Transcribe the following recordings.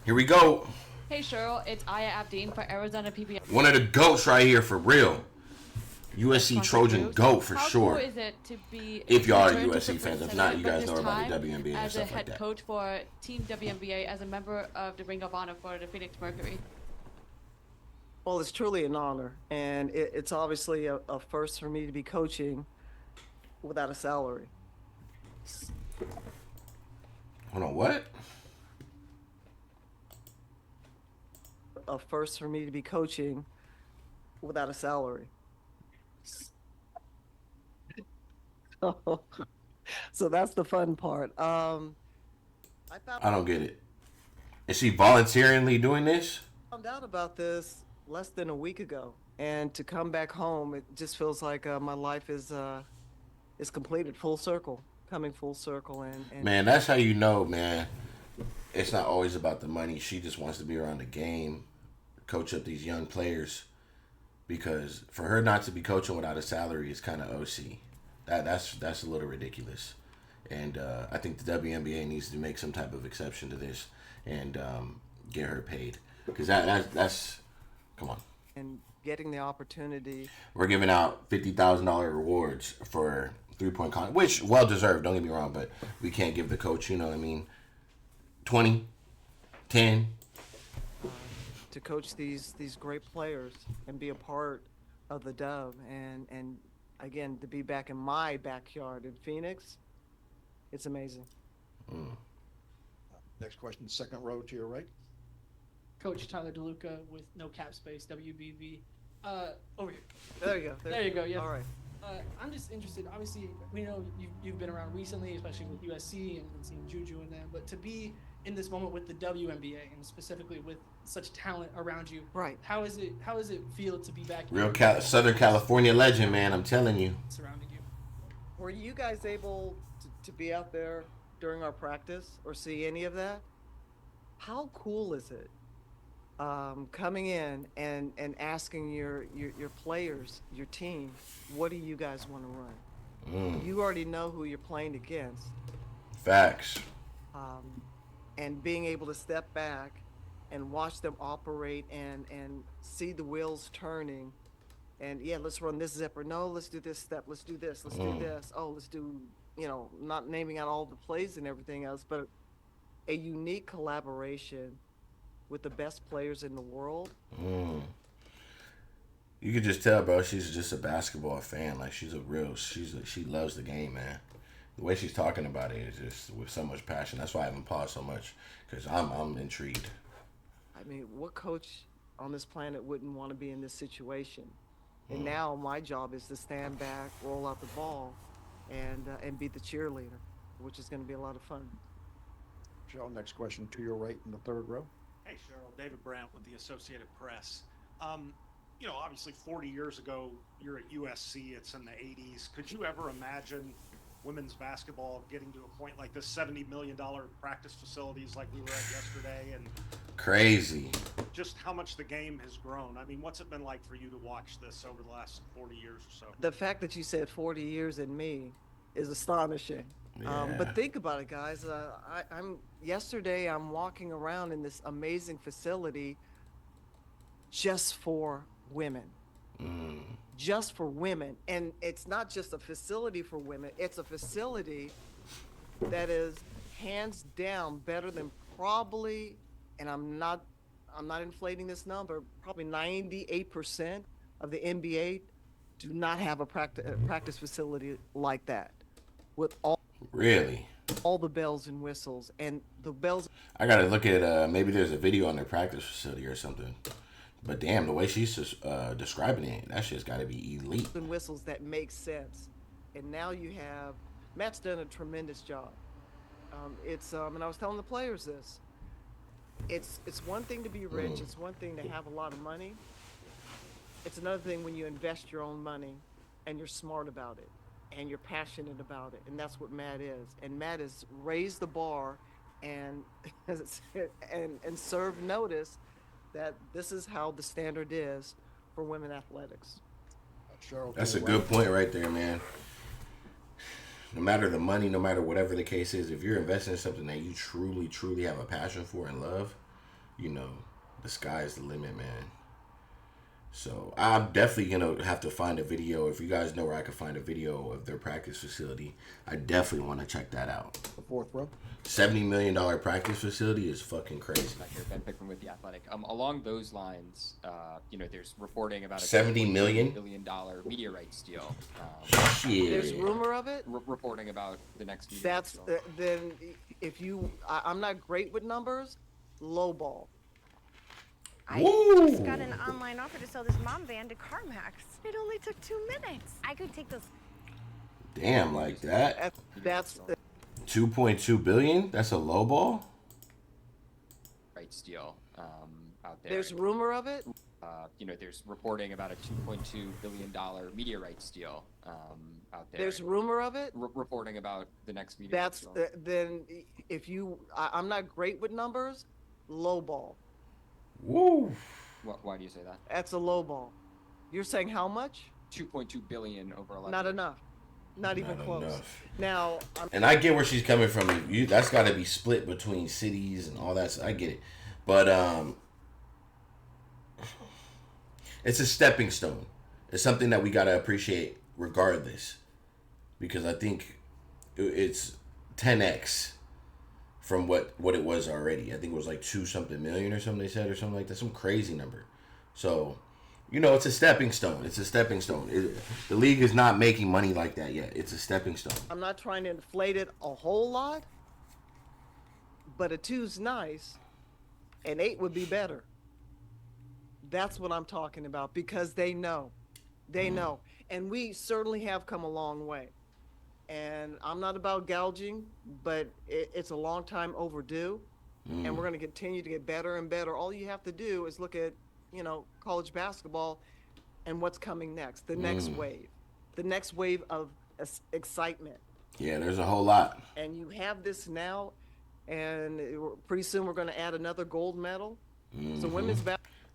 Here we go. Hey Cheryl, it's Aya Abdeen for Arizona PBS. One of the GOATs right here for real. USC Trojan GOAT for How sure. cool is it to be If y'all are returned to USC fans, professional if not, you but guys this know about the time WNBA and as a stuff like head that. coach for Team WNBA as a member of the Ring of Honor for the Phoenix Mercury? Well, it's truly an honor, and it's obviously a first for me to be coaching without a salary. Hold on, what? A first for me to be coaching without a salary. So that's the fun part. I don't get it. Is she voluntarily doing this? I found out about this less than a week ago, and to come back home, it just feels like my life is completed, full circle, coming full circle. And Man, that's how you know, man. It's not always about the money. She just wants to be around the game, coach up these young players. Because for her not to be coaching without a salary is kind of OC. That's a little ridiculous. And I think the WNBA needs to make some type of exception to this and get her paid. Because that's come on. and getting the opportunity. We're giving out $50,000 rewards for 3-point con, which well deserved. Don't get me wrong, but we can't give the coach, you know what I mean, 20, 10. To coach these great players and be a part of the Dove, and again, to be back in my backyard in Phoenix, it's amazing. Next question, second row to your right. Coach Tyler DeLuca with no cap space, WBV. Over here. There you go. There you go. Yeah. All right. I'm just interested. Obviously, we know you've been around recently, especially with USC and seeing Juju and them. But to be in this moment with the WNBA and specifically with such talent around you, Right. How is it feel to be back? Real Southern California legend, man. I'm telling you. Surrounding you. Were you guys able to be out there during our practice or see any of that? How cool is it? Coming in and asking your players, your team, what do you guys want to run? You already know who you're playing against. Facts. And being able to step back and watch them operate and see the wheels turning. And yeah, let's run this zipper. No, let's do this step. Let's do this. Let's do this. Oh, let's do, not naming out all the plays and everything else, but a unique collaboration with the best players in the world. You could just tell, bro. She's just a basketball fan. Like she loves the game, man. The way she's talking about it is just with so much passion. That's why I haven't paused so much because I'm intrigued. I mean, what coach on this planet wouldn't want to be in this situation? And now my job is to stand back, roll out the ball, and be the cheerleader, which is going to be a lot of fun. Cheryl, next question to your right in the third row. Hey, Cheryl. David Brandt with the Associated Press. Obviously 40 years ago, you're at USC. It's in the 80s. Could you ever imagine women's basketball getting to a point like this, $70 million practice facilities like we were at yesterday, and Crazy. just how much the game has grown? I mean, what's it been like for you to watch this over the last 40 years or so? The fact that you said 40 years and me is astonishing. Yeah. But think about it, guys. Yesterday I'm walking around in this amazing facility just for women. Just for women. And it's not just a facility for women, it's a facility that is hands down better than probably, and I'm not inflating this number, probably 98% of the NBA do not have a practice facility like that with Really? all the bells and whistles and the bells I gotta look at maybe there's a video on their practice facility or something. But damn, the way she's just describing it, that shit's gotta be elite. and whistles that make sense. And now you have Matt's done a tremendous job. And I was telling the players this. It's one thing to be rich. It's one thing to have a lot of money. It's another thing when you invest your own money and you're smart about it and you're passionate about it. And that's what Matt is. And Matt has raised the bar and and served notice that this is how the standard is for women athletics. Cheryl, to That's a your good right. point right there, man. No matter the money, no matter whatever the case is, if you're investing in something that you truly, truly have a passion for and love, you know, the sky's the limit, man. So I'm definitely gonna have to find a video. If you guys know where I can find a video of their practice facility, I definitely want to check that out. The fourth row. $70 million practice facility is fucking crazy. Back here, Ben Pickman with The Athletic. Along those lines, there's reporting about a $70 million? $2 billion media rights deal. Shit. There's rumor of it. Reporting about the next media That's rights deal. then if you, I'm not great with numbers. Lowball. I Woo! just got an online offer to sell this mom van to CarMax. It only took 2 minutes. I could take those. Damn, like that. That's 2.2 billion? That's a low ball? Rights deal out there. there's rumor of it. There's reporting about a $2.2 billion media rights deal out there. There's rumor of it. Reporting about the next media That's rights deal. then if you, I'm not great with numbers. Lowball. Woo! Why do you say that? That's a lowball. You're saying how much? 2.2 billion over 11. Not enough. Not even Not close. enough. Now, And I get where she's coming from. That's got to be split between cities and all that. So I get it, but it's a stepping stone. It's something that we got to appreciate regardless, because I think it's 10x from what it was already. I think it was like 2-something million or something they said, or something like that, some crazy number. So, it's a stepping stone. It's a stepping stone. The league is not making money like that yet. It's a stepping stone. I'm not trying to inflate it a whole lot, but a 2's nice. An 8 would be better. That's what I'm talking about, because they know. They know. And we certainly have come a long way. And I'm not about gouging, but it's a long time overdue. And we're going to continue to get better and better. All you have to do is look at, college basketball and what's coming next. The next wave. The next wave of excitement. Yeah, there's a whole lot. And you have this now, and pretty soon we're going to add another gold medal. So women's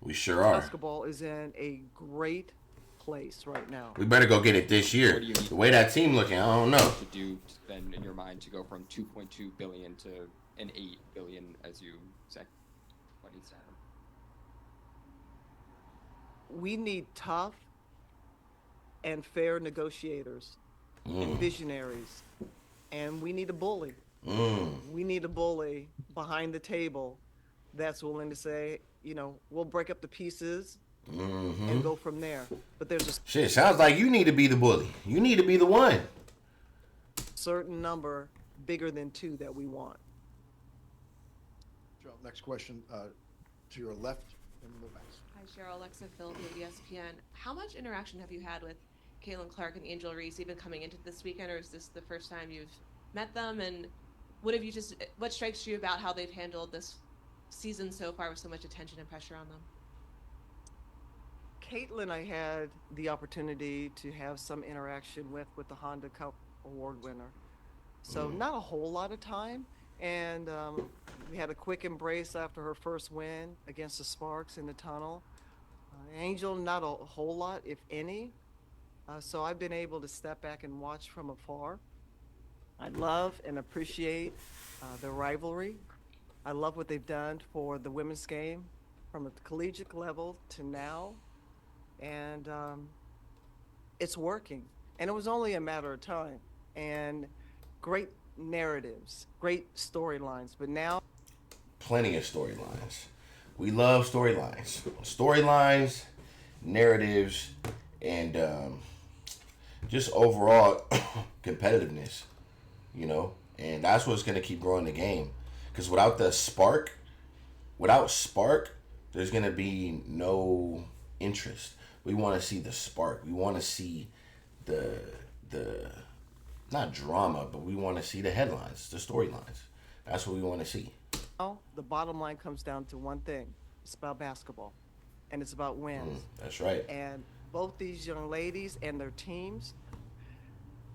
We sure are. basketball is in a great place right now. We better go get it this year. What do you need The way that team looking, I don't know. to do then in your mind to go from 2.2 billion to an 8 billion, as you say? What needs to happen? We need tough and fair negotiators and visionaries. And we need a bully. We need a bully behind the table that's willing to say, we'll break up the pieces and go from there. But there's a Shit, sounds like you need to be the bully. You need to be the one. certain number bigger than 2 that we want. Joe, next question to your left in the back. Hi, Cheryl. Alexa Phillips with ESPN. How much interaction have you had with Caitlin Clark and Angel Reese even coming into this weekend, or is this the first time you've met them? And what strikes you about how they've handled this season so far with so much attention and pressure on them? Caitlin, I had the opportunity to have some interaction with the Honda Cup award winner. So not a whole lot of time. And we had a quick embrace after her first win against the Sparks in the tunnel. Angel, not a whole lot, if any. So I've been able to step back and watch from afar. I love and appreciate the rivalry. I love what they've done for the women's game from a collegiate level to now. And it's working. And it was only a matter of time. And great narratives, great storylines. But now, Plenty of storylines. We love storylines. Storylines, narratives, and just overall competitiveness, And that's what's going to keep growing the game. Because without spark, there's going to be no interest. We want to see the spark. We want to see the not drama, but we want to see the headlines, the storylines. That's what we want to see. the bottom line comes down to one thing. It's about basketball. And it's about wins. That's right. And both these young ladies and their teams,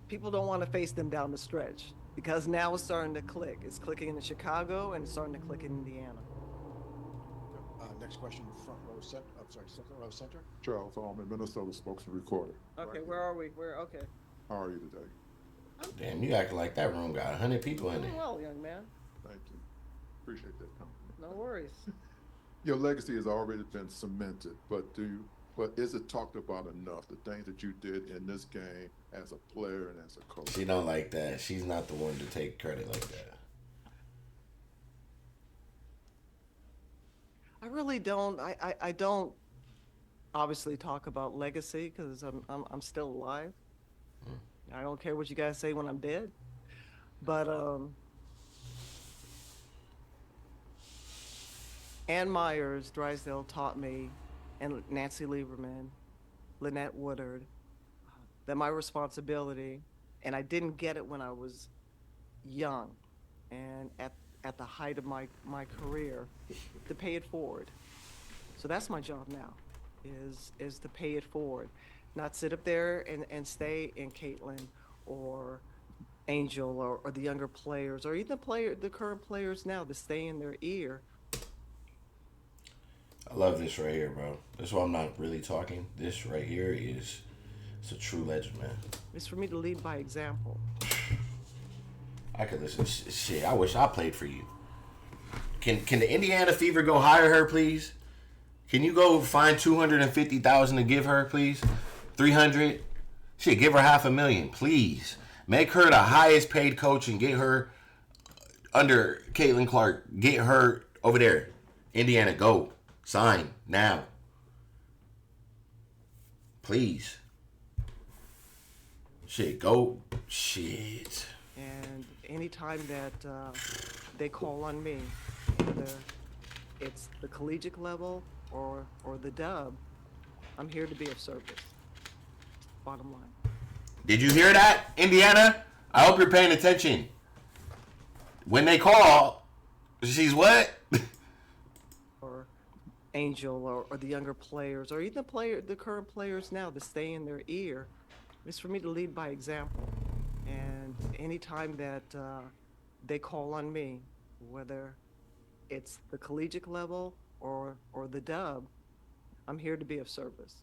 people don't want to face them down the stretch because now it's starting to click. It's clicking in Chicago and it's starting to click in Indiana. Next question, front row center. I'm sorry, second row center. Charles Allman, Minnesota spokesman recorder. Okay, where are we? Okay. How are you today? Damn, you acting like that room got 100 people in it. Doing well, young man. Thank you. Appreciate that compliment. No worries. Your legacy has already been cemented, but is it talked about enough? The things that you did in this game as a player and as a coach. She don't like that. She's not the one to take credit like that. I really don't. I don't obviously talk about legacy because I'm still alive. I don't care what you guys say when I'm dead. But Ann Myers, Drysdale taught me, and Nancy Lieberman, Lynette Woodard, that my responsibility, and I didn't get it when I was young and at the height of my career, to pay it forward. So that's my job now, is to pay it forward. Not sit up there and stay in Caitlin or Angel or the younger players or even the current players now to stay in their ear. I love this right here, bro. That's why I'm not really talking. This right here it's a true legend, man. It's for me to lead by example. I could listen. Shit, I wish I played for you. Can the Indiana Fever go hire her, please? Can you go find $250,000 to give her, please? $300,000? Shit, give her $500,000, please. Make her the highest paid coach and get her under Caitlin Clark. Get her over there. Indiana, go. Sign now. Please. Shit, go. Shit. And anytime that they call on me, whether it's the collegiate level or the dub, I'm here to be of service. Bottom line. Did you hear that, Indiana? I hope you're paying attention. When they call, she's what? Or Angel or the younger players or even the current players now to stay in their ear. It's for me to lead by example. And anytime that they call on me, whether it's the collegiate level or the dub, I'm here to be of service.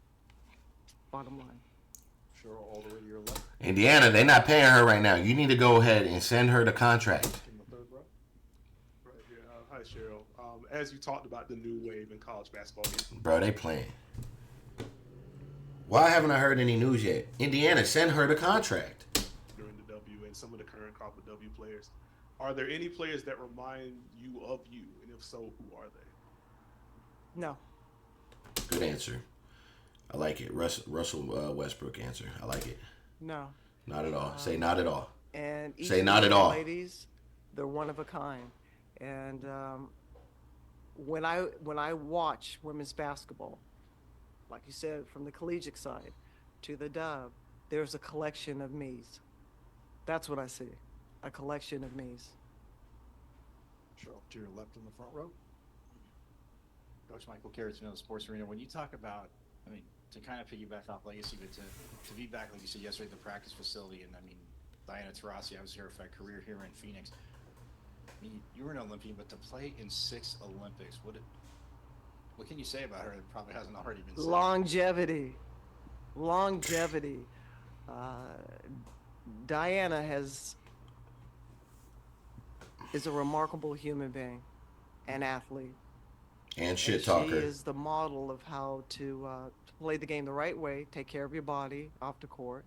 Bottom line. Cheryl, all the way to your left. Indiana, they're not paying her right now. You need to go ahead and send her the contract. In the third row. Right here. Hi, Cheryl. As you talked about the new wave in college basketball, Bro, they playing. Why haven't I heard any news yet? Indiana, send her the contract. during the W and some of the current crop of W players, are there any players that remind you of you? And if so, who are they? No. Good answer. I like it. Russell Westbrook answer. I like it. No. Not at all. Say not at all. And each Say of not these at all. ladies, they're one of a kind. And when I watch women's basketball, like you said, from the collegiate side to the dub, there's a collection of me's. That's what I see, a collection of me's. Cheryl, to your left in the front row. Coach Michael Carrots, the Sports Arena. When you talk about, I mean, to kind of piggyback off legacy, but to be back, like you said yesterday, at the practice facility, and I mean, Diana Taurasi, I was here for a career here in Phoenix. I mean, you were an Olympian, but to play in 6 Olympics, what can you say about her that probably hasn't already been said? Longevity. Diana is a remarkable human being, an athlete. And shit talker. She is the model of how to play the game the right way, take care of your body off the court,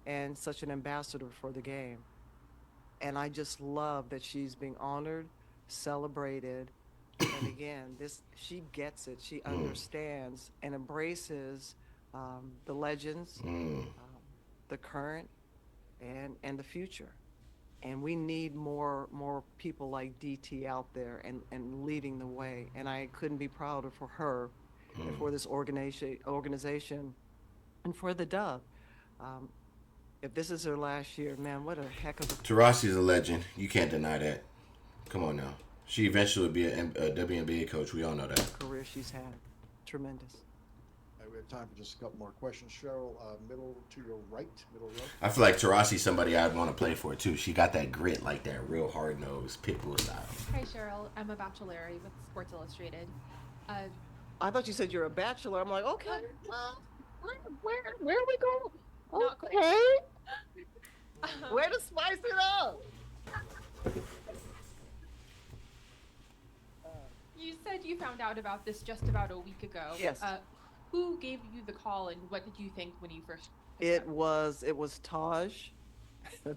and such an ambassador for the game. And I just love that she's being honored, celebrated, and again, she gets it. She understands and embraces the legends, the current, and the future. And we need more people like DT out there and leading the way. And I couldn't be prouder for her and for this organization and for the dub. If this is her last year, man, what a heck of a... Taurasi's a legend. You can't deny that. Come on now. She eventually will be a WNBA coach. We all know that. Career she's had. Tremendous. We have time for just a couple more questions. Cheryl, middle to your right, middle row. I feel like Taurasi's somebody I'd want to play for too. She got that grit, like that real hard nosed pitbull style. Hi Cheryl, I'm a bachelorette with Sports Illustrated. I thought you said you're a bachelor. I'm like, okay, well, where are we going? Okay. Where to spice it up? You said you found out about this just about a week ago. Yes. Who gave you the call, and what did you think when you first? It was Taj.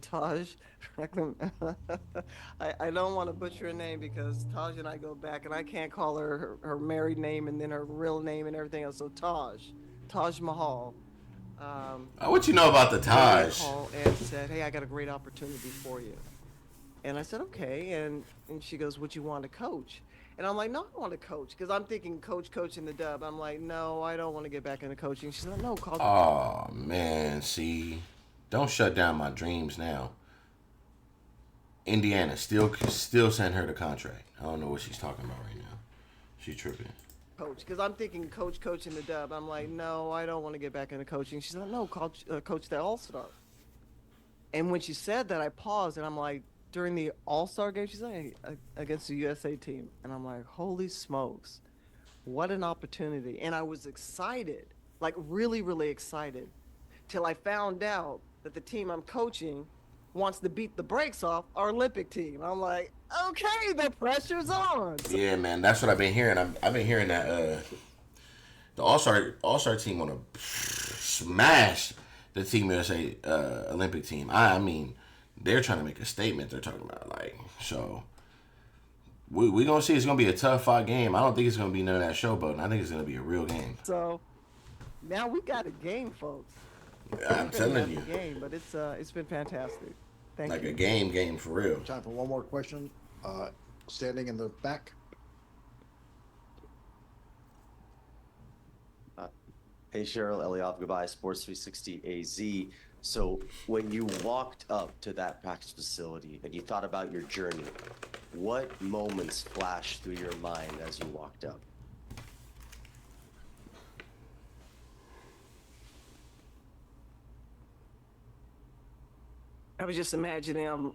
Taj. I don't want to butcher her name because Taj and I go back, and I can't call her married name and then her real name and everything else. So Taj Mahal. What you know about the Taj? Called and said, "Hey, I got a great opportunity for you." And I said, "Okay." And she goes, "Would you want to coach?" And I'm like, "No, I don't want to coach," because I'm thinking coach in the dub. I'm like, "No, I don't want to get back into coaching." She said, "No, call." Oh man, see, don't shut down my dreams now. Indiana still send her the contract. I don't know what she's talking about right now. She's tripping. Coach, because I'm thinking coach in the dub. I'm like, "No, I don't want to get back into coaching." She said, "No, coach the All-Star." And when she said that, I paused, and I'm like, during the All-Star game, she's like, against the USA team. And I'm like, holy smokes, what an opportunity. And I was excited, like really, really excited, till I found out that the team I'm coaching wants to beat the brakes off our Olympic team. I'm like, okay, the pressure's on. Yeah, man, that's what I've been hearing. I've been hearing that the All-Star team want to smash the Team USA Olympic team. I mean, they're trying to make a statement. They're talking about, like, so we gonna see. It's gonna be a tough fought game. I don't think it's gonna be none of that showboating. I think it's gonna be a real game. So now we got a game, folks. I'm telling you, game, but it's been fantastic. Thank like you. a game for real. Time for one more question. Standing in the back. Hey Cheryl, Eliab, goodbye, Sports 360 AZ. So when you walked up to that practice facility and you thought about your journey, what moments flashed through your mind as you walked up? I was just imagining I'm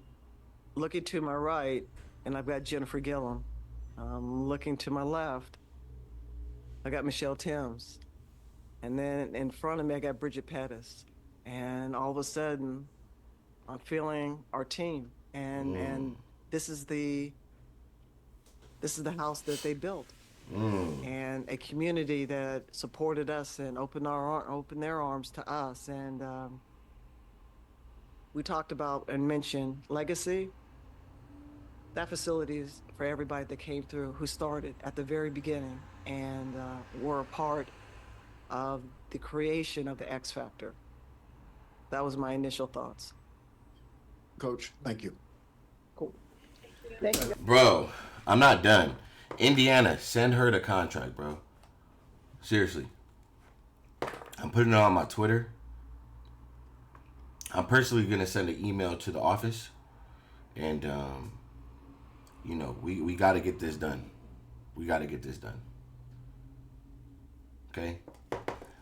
looking to my right, and I've got Jennifer Gillum. Looking to my left, I got Michelle Timms. And then in front of me, I got Bridget Pettis. And all of a sudden, I'm feeling our team. And this is the house that they built. And a community that supported us and opened their arms to us. And we talked about and mentioned legacy. That facility is for everybody that came through, who started at the very beginning and were a part of the creation of the X Factor. That was my initial thoughts. Coach, thank you. Cool. Thank you. Bro, I'm not done. Indiana, send her the contract, bro. Seriously. I'm putting it on my Twitter. I'm personally going to send an email to the office. And, you know, we got to get this done. We got to get this done. Okay?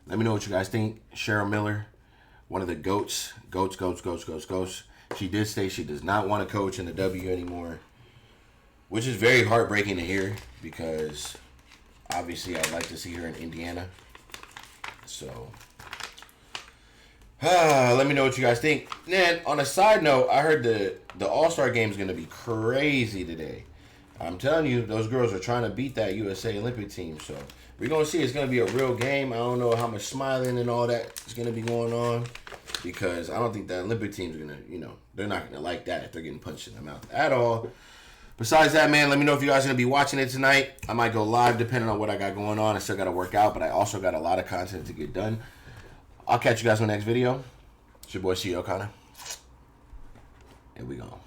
Let me know what you guys think. Cheryl Miller, one of the GOATs. Goats. She did say she does not want to coach in the W anymore, which is very heartbreaking to hear because obviously I'd like to see her in Indiana. So, let me know what you guys think. Then, on a side note, I heard the All-Star game is going to be crazy today. I'm telling you, those girls are trying to beat that USA Olympic team. So, we're going to see. It's going to be a real game. I don't know how much smiling and all that is going to be going on because I don't think that Olympic team is going to, you know, they're not going to like that if they're getting punched in the mouth at all. Besides that, man, let me know if you guys are going to be watching it tonight. I might go live depending on what I got going on. I still got to work out, but I also got a lot of content to get done. I'll catch you guys on the next video. It's your boy, ceokana. Here we go.